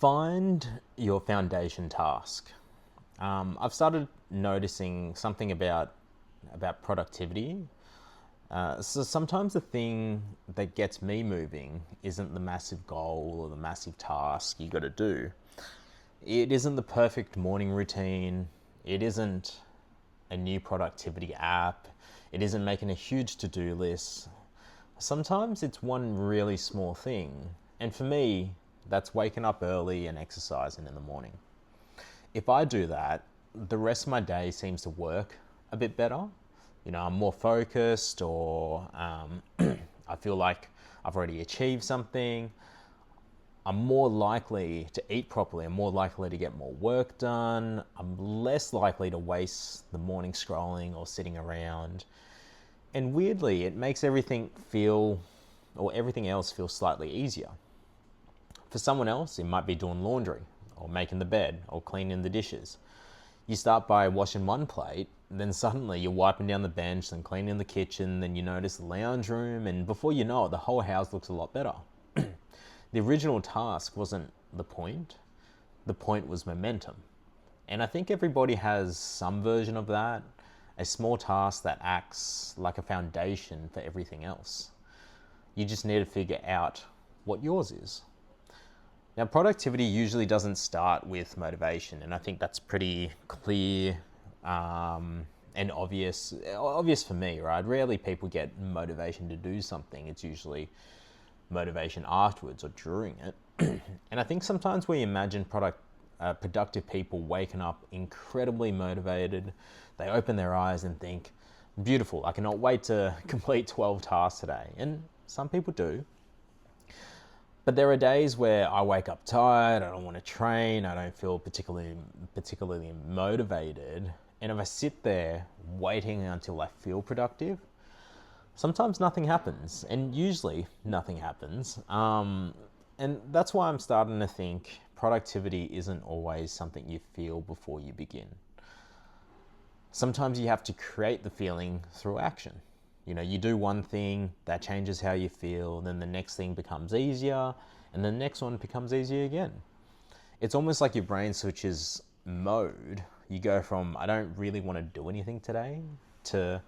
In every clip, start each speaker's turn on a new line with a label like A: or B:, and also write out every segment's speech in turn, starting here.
A: Find your foundation task. I've started noticing something about productivity. So sometimes the thing that gets me moving isn't the massive goal or the massive task you got to do. It isn't the perfect morning routine. It isn't a new productivity app. It isn't making a huge to-do list. Sometimes it's one really small thing. And for me, that's waking up early and exercising in the morning. If I do that, the rest of my day seems to work a bit better. I'm more focused, or I feel like I've already achieved something. I'm more likely to eat properly. I'm more likely to get more work done. I'm less likely to waste the morning scrolling or sitting around. And weirdly, it makes everything else feel slightly easier. For someone else, it might be doing laundry, or making the bed, or cleaning the dishes. You start by washing one plate, then suddenly you're wiping down the bench, then cleaning the kitchen, then you notice the lounge room, and before you know it, the whole house looks a lot better. The original task wasn't the point. The point was momentum. And I think everybody has some version of that, a small task that acts like a foundation for everything else. You just need to figure out what yours is. Now, productivity usually doesn't start with motivation, and I think that's pretty clear and obvious for me, right? Rarely people get motivation to do something. It's usually motivation afterwards or during it. And I think sometimes we imagine productive people waking up incredibly motivated. They open their eyes and think, beautiful, I cannot wait to complete 12 tasks today. And some people do. But there are days where I wake up tired, I don't want to train, I don't feel particularly motivated. And if I sit there waiting until I feel productive, sometimes nothing happens, and usually nothing happens. And that's why I'm starting to think productivity isn't always something you feel before you begin. Sometimes you have to create the feeling through action. You do one thing, that changes how you feel, then the next thing becomes easier, and the next one becomes easier again. It's almost like your brain switches mode. You go from, I don't really want to do anything today, to,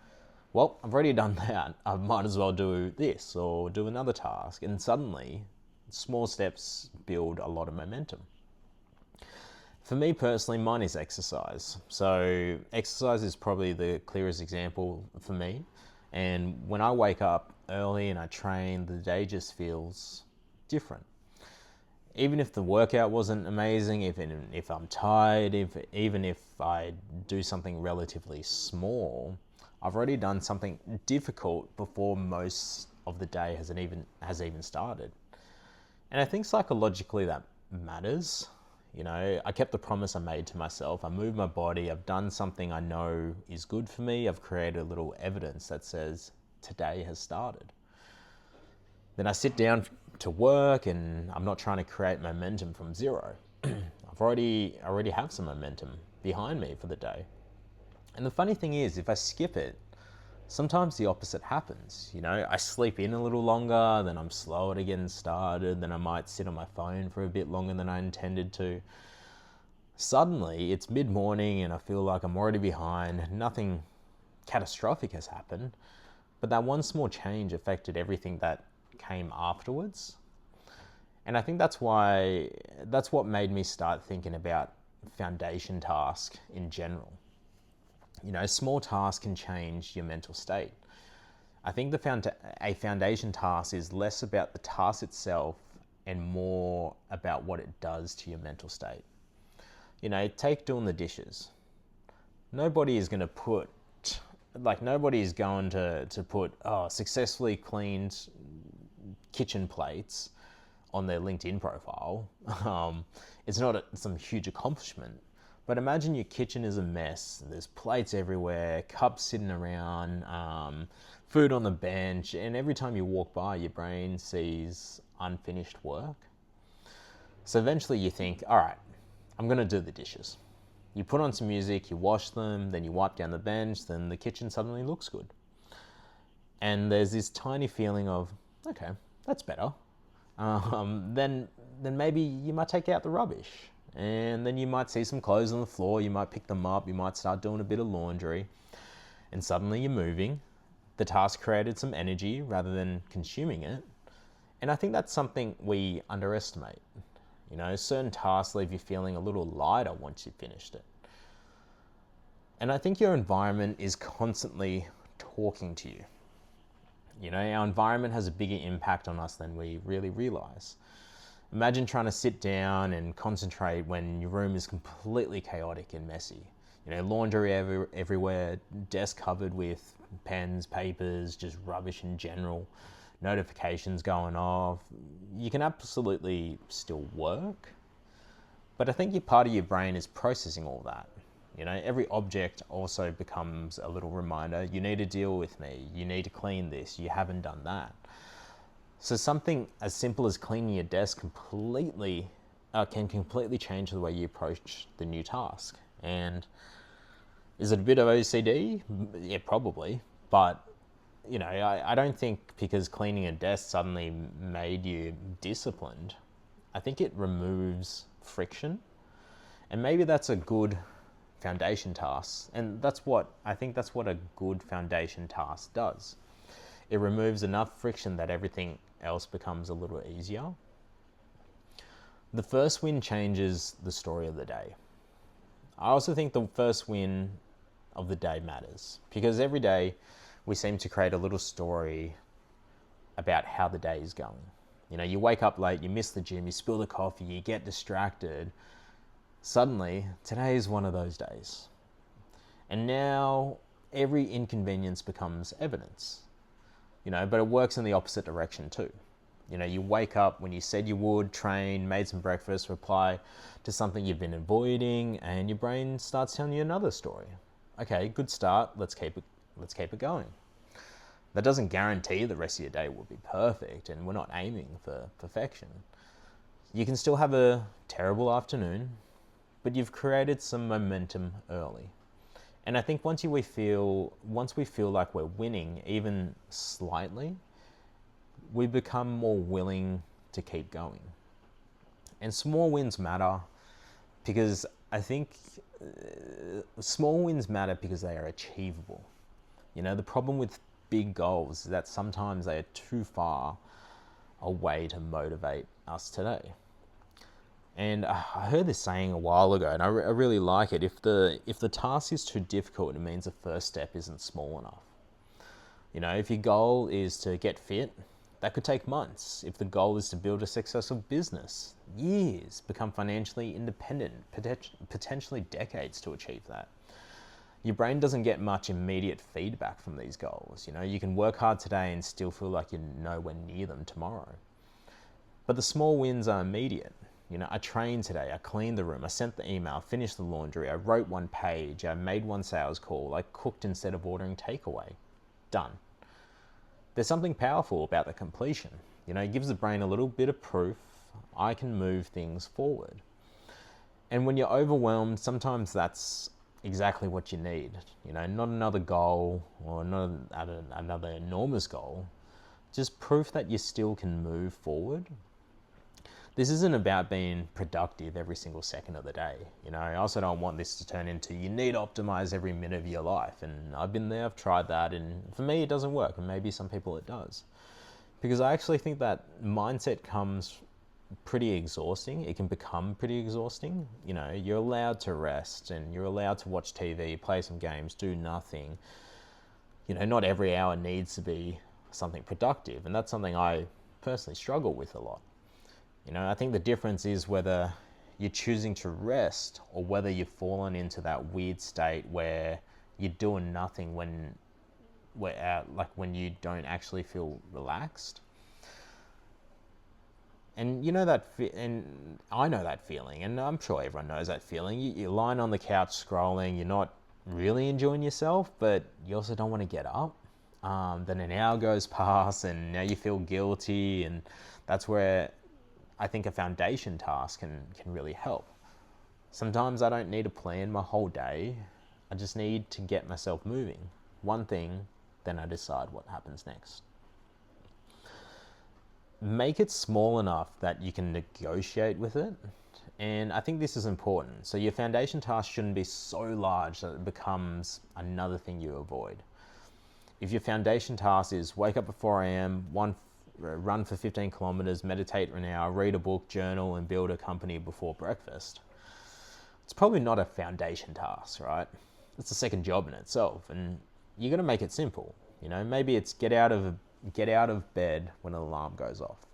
A: well, I've already done that. I might as well do this or do another task. And suddenly, small steps build a lot of momentum. For me personally, mine is exercise. So exercise is probably the clearest example for me. And when I wake up early and I train, the day just feels different. Even if the workout wasn't amazing, if I'm tired, even if I do something relatively small, I've already done something difficult before most of the day has even started. And I think psychologically that matters. I kept the promise I made to myself. I moved my body. I've done something I know is good for me. I've created a little evidence that says today has started. Then I sit down to work, and I'm not trying to create momentum from zero. I already have some momentum behind me for the day. And the funny thing is, if I skip it, sometimes the opposite happens. I sleep in a little longer, then I'm slower to getting started, then I might sit on my phone for a bit longer than I intended to. Suddenly, it's mid-morning and I feel like I'm already behind. Nothing catastrophic has happened, but that one small change affected everything that came afterwards. And I think that's what made me start thinking about foundation task in general. Small tasks can change your mental state. I think a foundation task is less about the task itself and more about what it does to your mental state. Take doing the dishes. Nobody is going to put successfully cleaned kitchen plates on their LinkedIn profile. It's not some huge accomplishment. But imagine your kitchen is a mess. There's plates everywhere, cups sitting around, food on the bench, and every time you walk by, your brain sees unfinished work. So eventually you think, all right, I'm going to do the dishes. You put on some music, you wash them, then you wipe down the bench, then the kitchen suddenly looks good. And there's this tiny feeling of, okay, that's better. Then then maybe you might take out the rubbish. And then you might see some clothes on the floor, you might pick them up, you might start doing a bit of laundry, and suddenly you're moving. The task created some energy rather than consuming it. And I think that's something we underestimate. Certain tasks leave you feeling a little lighter once you've finished it. And I think your environment is constantly talking to you. Our environment has a bigger impact on us than we really realize. Imagine trying to sit down and concentrate when your room is completely chaotic and messy. Laundry everywhere, desk covered with pens, papers, just rubbish in general, notifications going off. You can absolutely still work, but I think your part of your brain is processing all that. Every object also becomes a little reminder, you need to deal with me, you need to clean this, you haven't done that. So something as simple as cleaning your desk can completely change the way you approach the new task. And is it a bit of OCD? Yeah, probably. But, I don't think because cleaning a desk suddenly made you disciplined. I think it removes friction. And maybe that's a good foundation task. And that's what a good foundation task does. It removes enough friction that everything else becomes a little easier. The first win changes the story of the day. I also think the first win of the day matters because every day we seem to create a little story about how the day is going. You wake up late, you miss the gym, you spill the coffee, you get distracted. Suddenly, today is one of those days. And now every inconvenience becomes evidence. But it works in the opposite direction too. You wake up when you said you would, train, made some breakfast, reply to something you've been avoiding, and your brain starts telling you another story. Okay, good start. Let's keep it going. That doesn't guarantee the rest of your day will be perfect, and we're not aiming for perfection. You can still have a terrible afternoon, but you've created some momentum early. And I think once we feel like we're winning, even slightly, we become more willing to keep going. And small wins matter because I think small wins matter because they are achievable. The problem with big goals is that sometimes they are too far away to motivate us today. And I heard this saying a while ago, and I really like it. If the task is too difficult, it means the first step isn't small enough. If your goal is to get fit, that could take months. If the goal is to build a successful business, years. Become financially independent, potentially decades to achieve that. Your brain doesn't get much immediate feedback from these goals. You can work hard today and still feel like you're nowhere near them tomorrow. But the small wins are immediate. I trained today, I cleaned the room, I sent the email, finished the laundry, I wrote one page, I made one sales call, I cooked instead of ordering takeaway. Done. There's something powerful about the completion. It gives the brain a little bit of proof I can move things forward. And when you're overwhelmed, sometimes that's exactly what you need. Not another goal or not another enormous goal, just proof that you still can move forward. This isn't about being productive every single second of the day. I also don't want this to turn into you need to optimize every minute of your life. And I've been there, I've tried that, and for me it doesn't work, and maybe some people it does. Because I actually think that mindset comes pretty exhausting. It can become pretty exhausting. You're allowed to rest and you're allowed to watch TV, play some games, do nothing. Not every hour needs to be something productive, and that's something I personally struggle with a lot. I think the difference is whether you're choosing to rest or whether you've fallen into that weird state where you're doing nothing when you don't actually feel relaxed. And and I know that feeling, and I'm sure everyone knows that feeling. You're lying on the couch scrolling, you're not really enjoying yourself, but you also don't want to get up. Then an hour goes past and now you feel guilty, and that's where I think a foundation task can really help. Sometimes I don't need to plan my whole day. I just need to get myself moving. One thing, then I decide what happens next. make it small enough that you can negotiate with it. And I think this is important. So your foundation task shouldn't be so large that it becomes another thing you avoid. If your foundation task is wake up at 4 a.m., run for 15 kilometers, meditate for an hour, read a book, journal, and build a company before breakfast, it's probably not a foundation task, right? It's a second job in itself, and you're going to make it simple. Maybe it's get out of bed when an alarm goes off.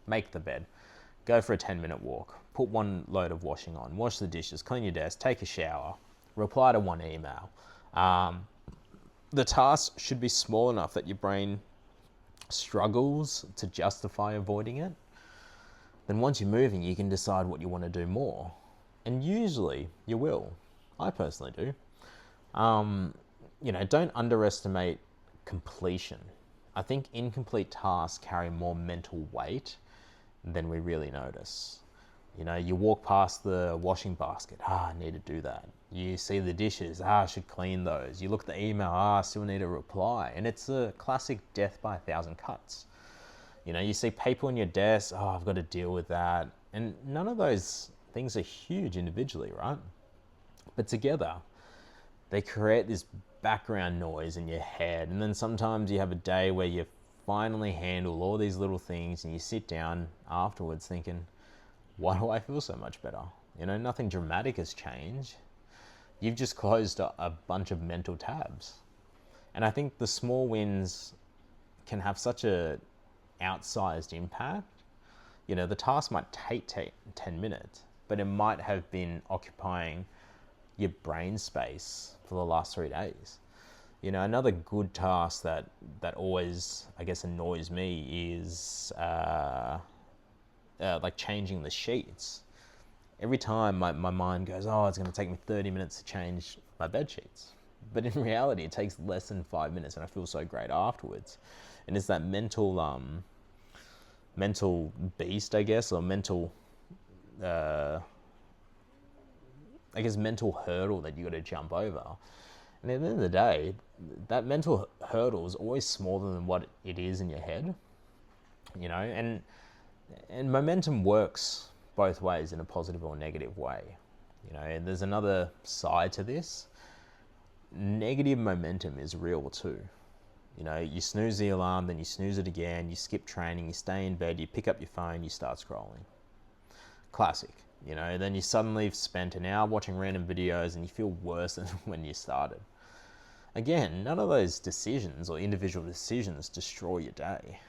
A: Make the bed. Go for a 10-minute walk. Put one load of washing on. Wash the dishes. Clean your desk. Take a shower. Reply to one email. The task should be small enough that your brain struggles to justify avoiding it. Then once you're moving, you can decide what you want to do more. And usually you will. I personally do. Don't underestimate completion. I think incomplete tasks carry more mental weight than we really notice. You walk past the washing basket, I need to do that. You see the dishes, I should clean those. You look at the email, I still need a reply. And it's a classic death by 1,000 cuts. You see paper on your desk, I've got to deal with that. And none of those things are huge individually, right? But together, they create this background noise in your head. And then sometimes you have a day where you finally handle all these little things and you sit down afterwards thinking, why do I feel so much better? Nothing dramatic has changed. You've just closed a bunch of mental tabs. And I think the small wins can have such a outsized impact. The task might take 10 minutes, but it might have been occupying your brain space for the last 3 days. Another good task that always, I guess, annoys me is like changing the sheets. Every time my mind goes, it's going to take me 30 minutes to change my bed sheets. But in reality, it takes less than 5 minutes and I feel so great afterwards. And it's that mental beast, I guess, or mental hurdle that you got to jump over. And at the end of the day, that mental hurdle is always smaller than what it is in your head, and momentum works both ways, in a positive or negative way. And there's another side to this. Negative momentum is real too. You snooze the alarm, then you snooze it again, you skip training, you stay in bed, you pick up your phone, you start scrolling. Classic. Then you suddenly have spent an hour watching random videos and you feel worse than when you started. Again, none of those decisions or individual decisions destroy your day,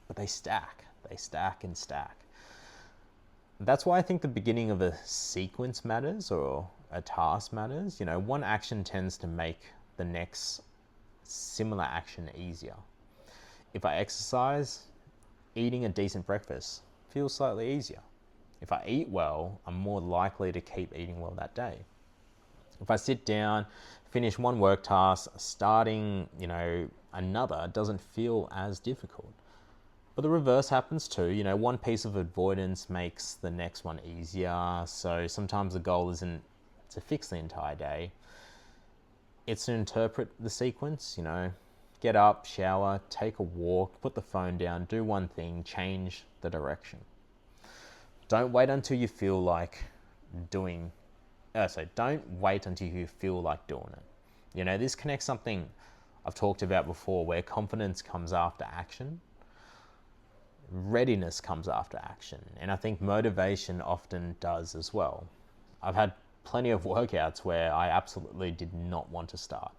A: but they stack and stack. That's why I think the beginning of a sequence matters, or a task matters. One action tends to make the next similar action easier. If I exercise, eating a decent breakfast feels slightly easier. If I eat well, I'm more likely to keep eating well that day. If I sit down, finish one work task, starting, another doesn't feel as difficult. But the reverse happens too. One piece of avoidance makes the next one easier. So sometimes the goal isn't to fix the entire day. It's to interpret the sequence, get up, shower, take a walk, put the phone down, do one thing, change the direction. Don't wait until you feel like doing it. This connects something I've talked about before, where confidence comes after action. Readiness comes after action. And I think motivation often does as well. I've had plenty of workouts where I absolutely did not want to start.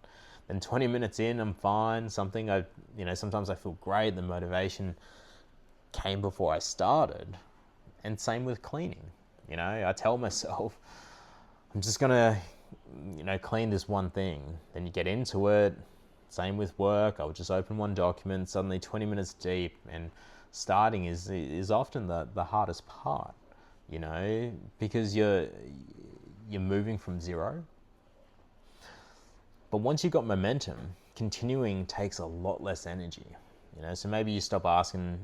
A: Then 20 minutes in, I'm fine. Sometimes I feel great. The motivation came before I started. And same with cleaning. I tell myself, I'm just gonna, clean this one thing. Then you get into it. Same with work. I'll just open one document, suddenly 20 minutes deep, and starting is often the hardest part, because you're moving from zero. But once you've got momentum, continuing takes a lot less energy. So maybe you stop asking,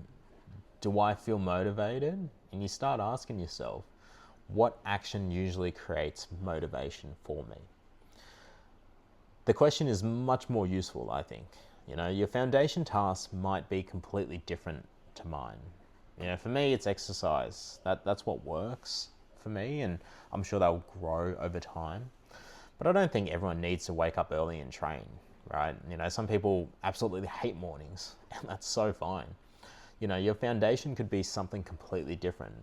A: do I feel motivated? And you start asking yourself, what action usually creates motivation for me? The question is much more useful, I think. Your foundation tasks might be completely different to mine. For me, it's exercise. That's what works for me, and I'm sure that'll grow over time. But I don't think everyone needs to wake up early and train, right? Some people absolutely hate mornings, and that's so fine. Your foundation could be something completely different.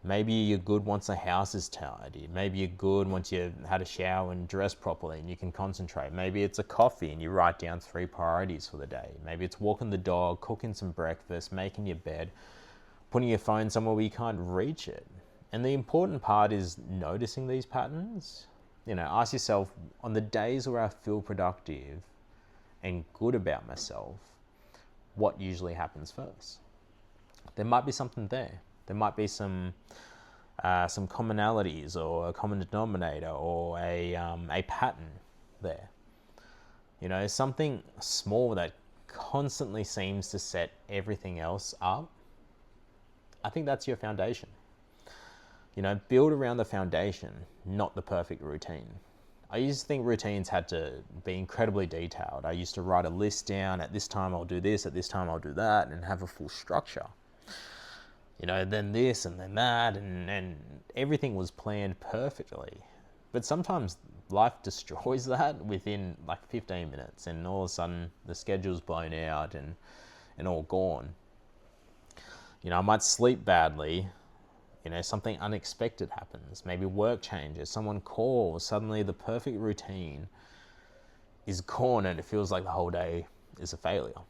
A: Maybe you're good once the house is tidy. Maybe you're good once you've had a shower and dressed properly and you can concentrate. Maybe it's a coffee and you write down 3 priorities for the day. Maybe it's walking the dog, cooking some breakfast, making your bed, putting your phone somewhere where you can't reach it. And the important part is noticing these patterns. Ask yourself, on the days where I feel productive and good about myself, what usually happens first? There might be something there. There might be some commonalities or a common denominator or a pattern there. Something small that constantly seems to set everything else up. I think that's your foundation. Build around the foundation, not the perfect routine. I used to think routines had to be incredibly detailed. I used to write a list down, at this time I'll do this, at this time I'll do that, and have a full structure. Then this and then that, and everything was planned perfectly. But sometimes life destroys that within like 15 minutes, and all of a sudden the schedule's blown out and all gone. I might sleep badly, something unexpected happens. Maybe work changes, someone calls, suddenly the perfect routine is gone and it feels like the whole day is a failure.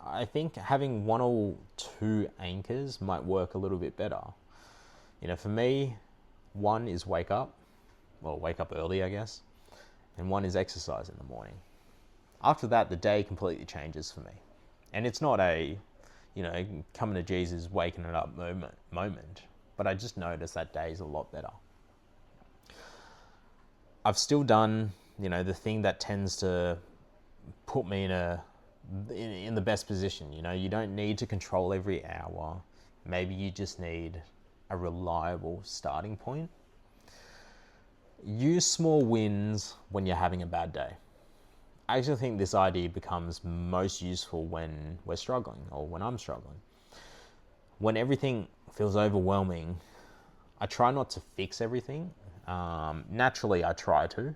A: I think having 1 or 2 anchors might work a little bit better. For me, 1 is wake up early, I guess, and 1 is exercise in the morning. After that, the day completely changes for me. And it's not a, coming to Jesus, waking it up moment, but I just noticed that day is a lot better. I've still done, the thing that tends to put me in the best position. You don't need to control every hour. Maybe you just need a reliable starting point. Use small wins when you're having a bad day. I actually think this idea becomes most useful when we're struggling, or when I'm struggling. When everything feels overwhelming, I try not to fix everything. Naturally, I try to.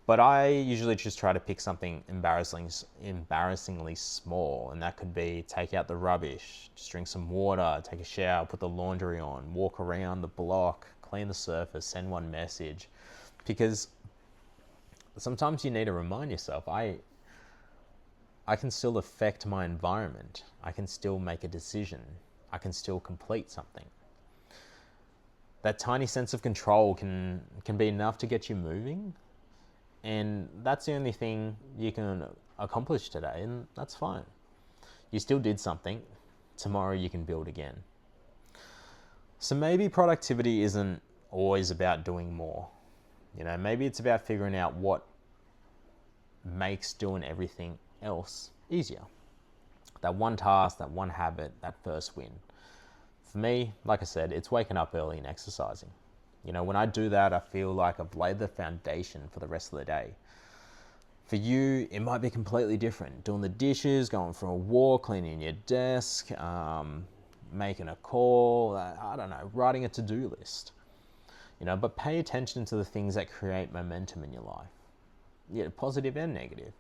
A: But I usually just try to pick something embarrassingly small, and that could be take out the rubbish, just drink some water, take a shower, put the laundry on, walk around the block, clean the surface, send 1 message. Because sometimes you need to remind yourself, I can still affect my environment. I can still make a decision. I can still complete something. That tiny sense of control can be enough to get you moving. And that's the only thing you can accomplish today, and that's fine. You still did something. Tomorrow you can build again. So maybe productivity isn't always about doing more. Maybe it's about figuring out what makes doing everything else easier. That 1 task, that 1 habit, that first win. For me, like I said, it's waking up early and exercising. When I do that, I feel like I've laid the foundation for the rest of the day. For you, it might be completely different. Doing the dishes, going for a walk, cleaning your desk, making a call, I don't know, writing a to-do list. But pay attention to the things that create momentum in your life. Positive and negative.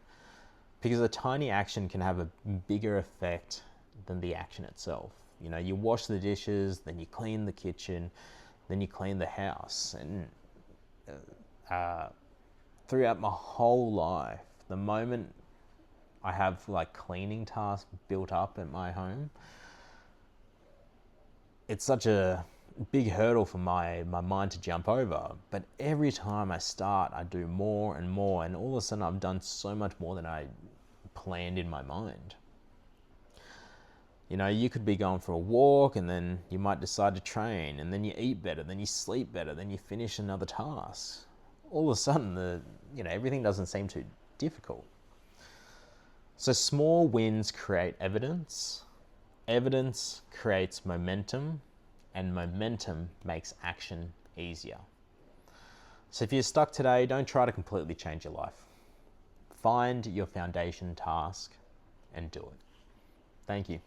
A: Because a tiny action can have a bigger effect than the action itself. You wash the dishes, then you clean the kitchen, then you clean the house. And throughout my whole life, the moment I have cleaning tasks built up at my home, it's such a big hurdle for my mind to jump over. But every time I start, I do more and more, and all of a sudden I've done so much more than I planned in my mind. You could be going for a walk, and then you might decide to train, and then you eat better, then you sleep better, then you finish another task. All of a sudden, everything doesn't seem too difficult. So small wins create evidence. Evidence creates momentum, and momentum makes action easier. So if you're stuck today, don't try to completely change your life. Find your foundation task and do it. Thank you.